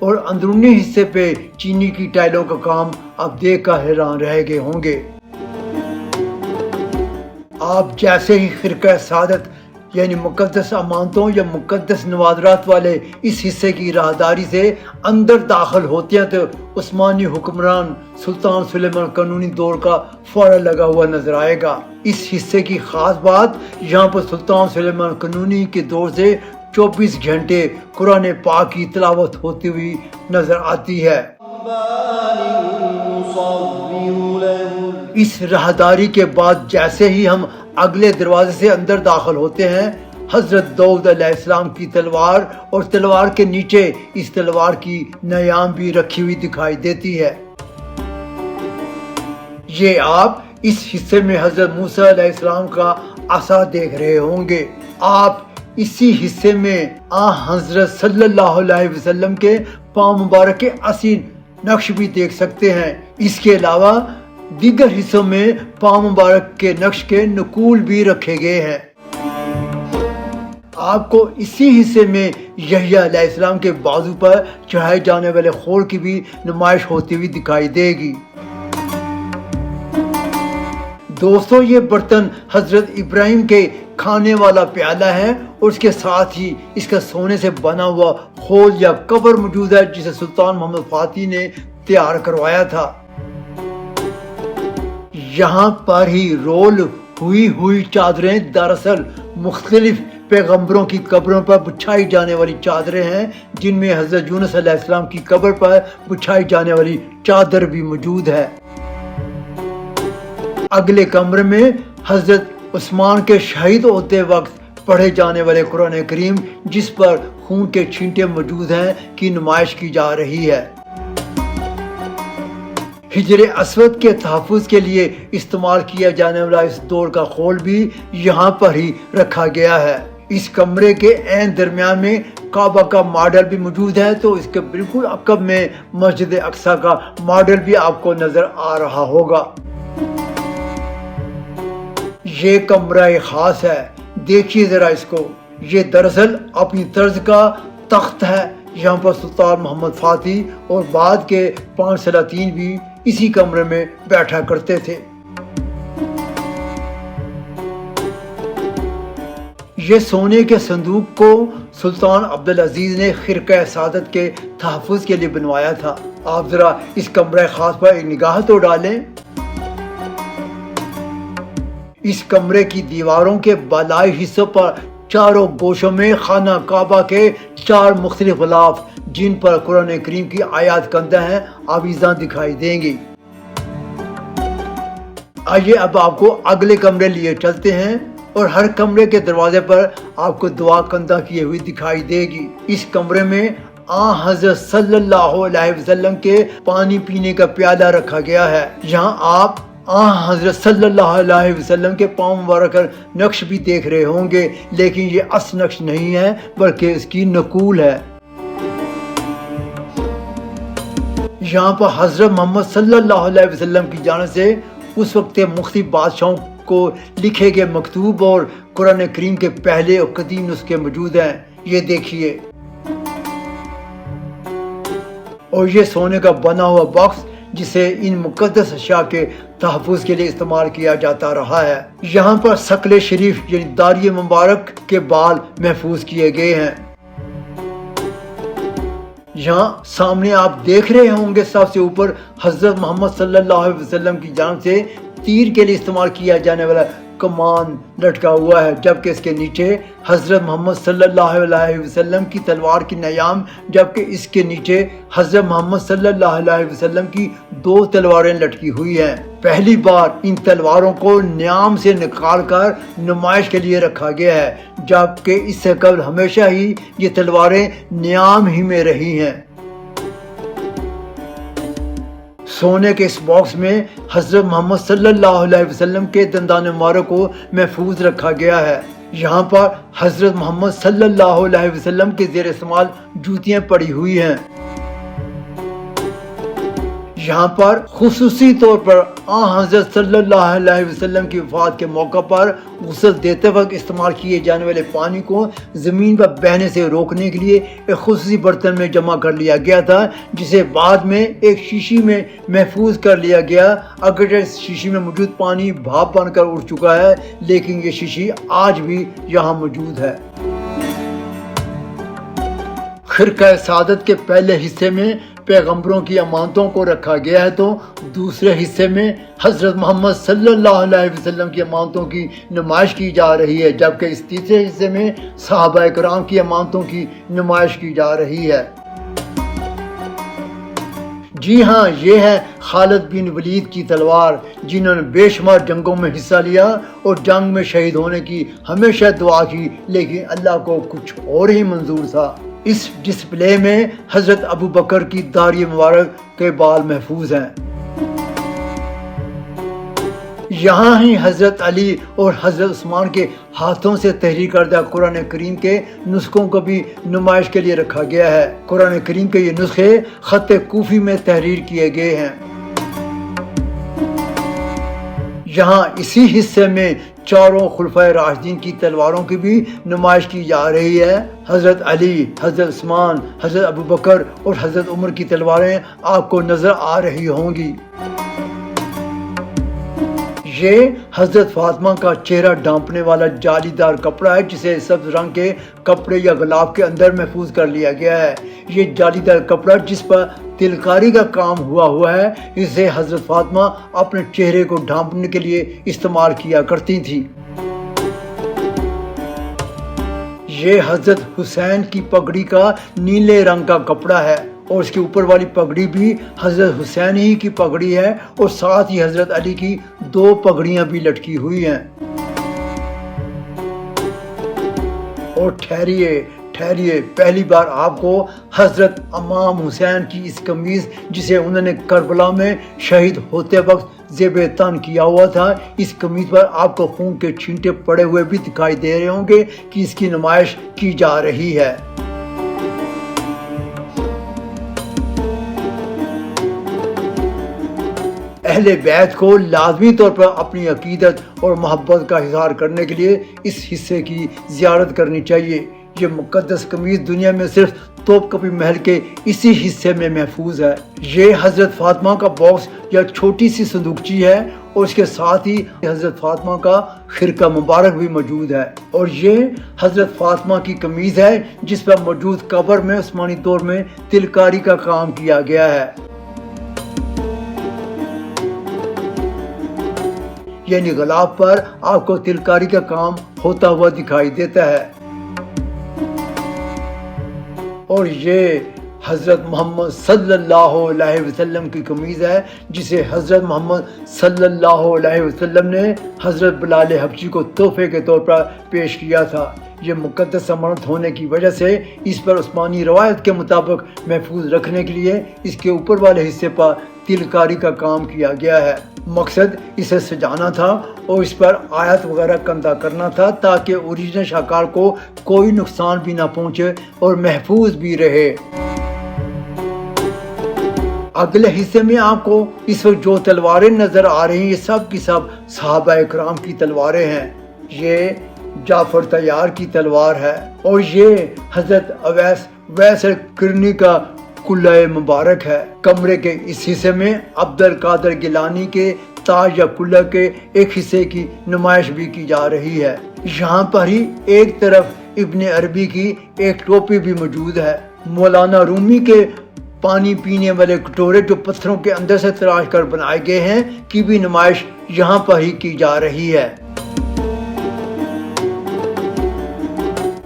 اور اندرونی حصے پہ چینی کی ٹائلوں کا کام آپ دیکھ کر حیران رہ گئے ہوں گے۔ آپ جیسے ہی خرقہ سعادت یعنی مقدس امانتوں یا مقدس نوادرات والے اس حصے کی راہداری سے اندر داخل ہوتے ہیں تو عثمانی حکمران سلطان سلیمان قانونی دور کا فورا لگا ہوا نظر آئے گا۔ اس حصے کی خاص بات یہاں پر سلطان سلیمان قانونی کے دور سے 24 گھنٹے قرآن پاک کی تلاوت ہوتی ہوئی نظر آتی ہے۔ اس راہداری کے بعد جیسے ہی ہم اگلے دروازے سے اندر داخل ہوتے ہیں، حضرت داؤد علیہ السلام کی تلوار اور تلوار کے نیچے اس تلوار کی نیام بھی رکھی ہوئی دکھائی دیتی ہے۔ یہ آپ اس حصے میں حضرت موسیٰ علیہ السلام کا عصا دیکھ رہے ہوں گے۔ آپ اسی حصے میں حضرت صلی اللہ علیہ وسلم کے پاؤں مبارک کے اصیل نقش بھی دیکھ سکتے ہیں۔ اس کے علاوہ دیگر حصوں میں پاؤں مبارک کے نقش کے نقول بھی رکھے گئے ہیں۔ آپ کو اسی حصے میں یحییٰ علیہ السلام کے بازو پر چڑھائے جانے والے خور کی بھی نمائش ہوتی ہوئی دکھائی دے گی۔ دوستو، یہ برتن حضرت ابراہیم کے کھانے والا پیالہ ہے اور اس کے ساتھ ہی اس کا سونے سے بنا ہوا خول یا قبر موجود ہے جسے سلطان محمد فاتح نے تیار کروایا تھا۔ یہاں پر ہی رول ہوئی چادریں دراصل مختلف پیغمبروں کی قبروں پر بچھائی جانے والی چادریں ہیں، جن میں حضرت یونس علیہ السلام کی قبر پر بچھائی جانے والی چادر بھی موجود ہے۔ اگلے کمرے میں حضرت عثمان کے شہید ہوتے وقت پڑھے جانے والے قرآن کریم جس پر خون کے چھینٹے موجود ہیں کی نمائش کی جا رہی ہے۔ حجر اسود کے تحفظ کے لیے استعمال کیا جانے والا اس دور کا خول بھی یہاں پر ہی رکھا گیا ہے۔ اس کمرے کے عین درمیان میں کعبہ کا ماڈل بھی موجود ہے، تو اس کے بالکل عقب میں مسجد اقصیٰ کا ماڈل بھی آپ کو نظر آ رہا ہوگا۔ یہ کمرہ خاص ہے، دیکھیے ذرا اس کو۔ یہ دراصل اپنی طرز کا تخت ہے۔ یہاں پر سلطان محمد فاتح اور بعد کے 5 سلاطین بھی اسی کمرے میں بیٹھا کرتے تھے۔ یہ سونے کے صندوق کو سلطان عبدالعزیز نے خرقہ سعادت کے تحفظ کے لیے بنوایا تھا۔ آپ ذرا اس کمرہ خاص پر ایک نگاہ تو ڈالیں۔ اس کمرے کی دیواروں کے بالائی حصوں پر چاروں گوشوں میں خانہ کعبہ کے 4 مختلف غلاف جن پر قرآن کریم کی آیات کندہ ہیں آویزاں دکھائی دیں گی۔ آئیے اب آپ کو اگلے کمرے لیے چلتے ہیں اور ہر کمرے کے دروازے پر آپ کو دعا کندہ کیے ہوئی دکھائی دے گی۔ اس کمرے میں حضرت صلی اللہ علیہ وسلم کے پانی پینے کا پیالہ رکھا گیا ہے۔ یہاں آپ حضرت صلی اللہ علیہ وسلم کے پاؤں مبارک نقش بھی دیکھ رہے ہوں گے، لیکن یہ اصل نقش نہیں ہے بلکہ اس کی نقول ہے۔ یہاں پر حضرت محمد صلی اللہ علیہ وسلم کی جانب سے اس وقت کے مختلف بادشاہوں کو لکھے گئے مکتوب اور قرآن کریم کے پہلے اور قدیم نسخے موجود ہیں۔ یہ دیکھیے، اور یہ سونے کا بنا ہوا باکس جسے ان مقدس اشیاء کے تحفظ کے لیے استعمال کیا جاتا رہا ہے۔ یہاں پر ثقل شریف یعنی داڑھی مبارک کے بال محفوظ کیے گئے ہیں۔ یہاں سامنے آپ دیکھ رہے ہوں گے سب سے اوپر حضرت محمد صلی اللہ علیہ وسلم کی جانب سے تیر کے لیے استعمال کیا جانے والا کمان لٹکا ہوا ہے، جبکہ اس کے نیچے حضرت محمد صلی اللہ علیہ وسلم کی تلوار کی نیام، جبکہ اس کے نیچے حضرت محمد صلی اللہ علیہ وسلم کی 2 تلواریں لٹکی ہوئی ہیں۔ پہلی بار ان تلواروں کو نیام سے نکال کر نمائش کے لیے رکھا گیا ہے، جبکہ اس سے قبل ہمیشہ ہی یہ تلواریں نیام ہی میں رہی ہیں۔ سونے کے اس باکس میں حضرت محمد صلی اللہ علیہ وسلم کے دندان مبارک کو محفوظ رکھا گیا ہے۔ یہاں پر حضرت محمد صلی اللہ علیہ وسلم کے زیر استعمال جوتیاں پڑی ہوئی ہیں۔ یہاں پر خصوصی طور پر حضرت صلی اللہ علیہ وسلم کی وفات کے موقع پر غسل دیتے وقت استعمال کیے جانے والے پانی کو زمین پر بہنے سے روکنے کے لیے ایک خصوصی برتن میں جمع کر لیا گیا تھا، جسے بعد میں ایک شیشی میں محفوظ کر لیا گیا۔ اگرچہ اس شیشی میں موجود پانی بھاپ بن کر اٹھ چکا ہے، لیکن یہ شیشی آج بھی یہاں موجود ہے۔ خرقہ سعادت کے پہلے حصے میں پیغمبروں کی امانتوں کو رکھا گیا ہے، تو دوسرے حصے میں حضرت محمد صلی اللہ علیہ وسلم کی امانتوں کی نمائش کی جا رہی ہے، جبکہ اس تیسرے حصے میں صحابہ کرام کی امانتوں کی نمائش کی جا رہی ہے۔ جی ہاں، یہ ہے خالد بن ولید کی تلوار، جنہوں نے بے شمار جنگوں میں حصہ لیا اور جنگ میں شہید ہونے کی ہمیشہ دعا کی، لیکن اللہ کو کچھ اور ہی منظور تھا۔ اس ڈسپلے میں حضرت ابو بکر کی داڑھی مبارک کے بال محفوظ ہیں۔ یہاں ہی حضرت علی اور حضرت عثمان کے ہاتھوں سے تحریر کردہ قرآن کریم کے نسخوں کو بھی نمائش کے لیے رکھا گیا ہے۔ قرآن کریم کے یہ نسخے خط کوفی میں تحریر کیے گئے ہیں۔ یہاں اسی حصے میں چاروں خلفائے راشدین کی تلواروں کی بھی نمائش کی جا رہی ہے۔ حضرت علی، حضرت عثمان، حضرت ابو بکر اور حضرت عمر کی تلواریں آپ کو نظر آ رہی ہوں گی۔ یہ حضرت فاطمہ کا چہرہ ڈھانپنے والا جالی دار کپڑا ہے، جسے سبز رنگ کے کپڑے یا غلاف کے اندر محفوظ کر لیا گیا ہے۔ یہ جالی دار کپڑا جس پر تلکاری کا کام ہوا ہے، اسے حضرت فاطمہ اپنے چہرے کو ڈھانپنے کے لیے استعمال کیا کرتی تھی۔ یہ حضرت حسین کی پگڑی کا نیلے رنگ کا کپڑا ہے، اور اس کے اوپر والی پگڑی بھی حضرت حسین ہی کی پگڑی ہے، اور ساتھ ہی حضرت علی کی 2 پگڑیاں بھی لٹکی ہوئی ہیں۔ اور ٹھہریے، پہلی بار آپ کو حضرت امام حسین کی اس قمیض، جسے انہوں نے کربلا میں شہید ہوتے وقت زیب تن کیا ہوا تھا، اس قمیض پر آپ کو خون کے چھینٹے پڑے ہوئے بھی دکھائی دے رہے ہوں گے کہ اس کی نمائش کی جا رہی ہے۔ اہل بیت کو لازمی طور پر اپنی عقیدت اور محبت کا اظہار کرنے کے لیے اس حصے کی زیارت کرنی چاہیے۔ یہ مقدس قمیض دنیا میں صرف توپ کپی محل کے اسی حصے میں محفوظ ہے۔ یہ حضرت فاطمہ کا باکس یا چھوٹی سی صندوقچی ہے، اور اس کے ساتھ ہی حضرت فاطمہ کا خرقہ مبارک بھی موجود ہے، اور یہ حضرت فاطمہ کی قمیض ہے جس پر موجود قبر میں عثمانی دور میں تلکاری کا کام کیا گیا ہے۔ یعنی غلاف پر آپ کو تلکاری کا کام ہوتا ہوا دکھائی دیتا ہے۔ اور یہ حضرت محمد صلی اللہ علیہ وسلم کی قمیض ہے، جسے حضرت محمد صلی اللہ علیہ وسلم نے حضرت بلال حبشی کو تحفے کے طور پر پیش کیا تھا۔ یہ مقدس امانت ہونے کی وجہ سے اس پر عثمانی روایت کے مطابق محفوظ رکھنے کے لیے اس کے اوپر والے حصے پر تلکاری کا کام کیا گیا ہے۔ مقصد اسے سجانا تھا اور اس پر آیت وغیرہ کندہ کرنا تھا، تاکہ اوریجنل شاہکار کو کوئی نقصان بھی نہ پہنچے اور محفوظ بھی رہے۔ اگلے حصے میں آپ کو اس وقت جو تلواریں نظر آ رہی ہیں، یہ سب کی سب صحابہ اکرام کی تلواریں ہیں۔ یہ جعفر طیار کی تلوار ہے، اور یہ حضرت اویس کرنی کا قلعہ مبارک ہے۔ کمرے کے اس حصے میں عبد القادر گیلانی کے تاج یا قلعہ کے ایک حصے کی نمائش بھی کی جا رہی ہے۔ یہاں پر ہی ایک طرف ابن عربی کی ایک ٹوپی بھی موجود ہے۔ مولانا رومی کے پانی پینے والے کٹورے جو پتھروں کے اندر سے تراش کر بنائے گئے ہیں کی بھی نمائش یہاں پر ہی کی جا رہی ہے۔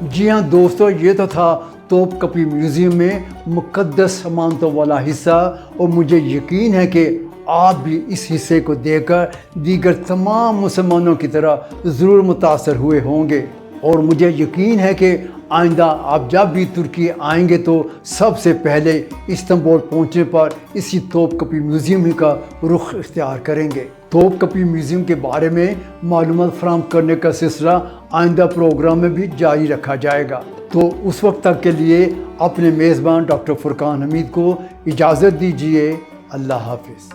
جی ہاں دوستو، یہ تو تھا توپ کپی میوزیم میں مقدس امانتوں والا حصہ، اور مجھے یقین ہے کہ آپ بھی اس حصے کو دیکھ کر دیگر تمام مسلمانوں کی طرح ضرور متاثر ہوئے ہوں گے، اور مجھے یقین ہے کہ آئندہ آپ جب بھی ترکی آئیں گے تو سب سے پہلے استنبول پہنچنے پر اسی توپ کپی میوزیم ہی کا رخ اختیار کریں گے۔ توپ کپی میوزیم کے بارے میں معلومات فراہم کرنے کا سلسلہ آئندہ پروگرام میں بھی جاری رکھا جائے گا۔ تو اس وقت تک کے لیے اپنے میزبان ڈاکٹر فرقان حمید کو اجازت دیجیے۔ اللہ حافظ.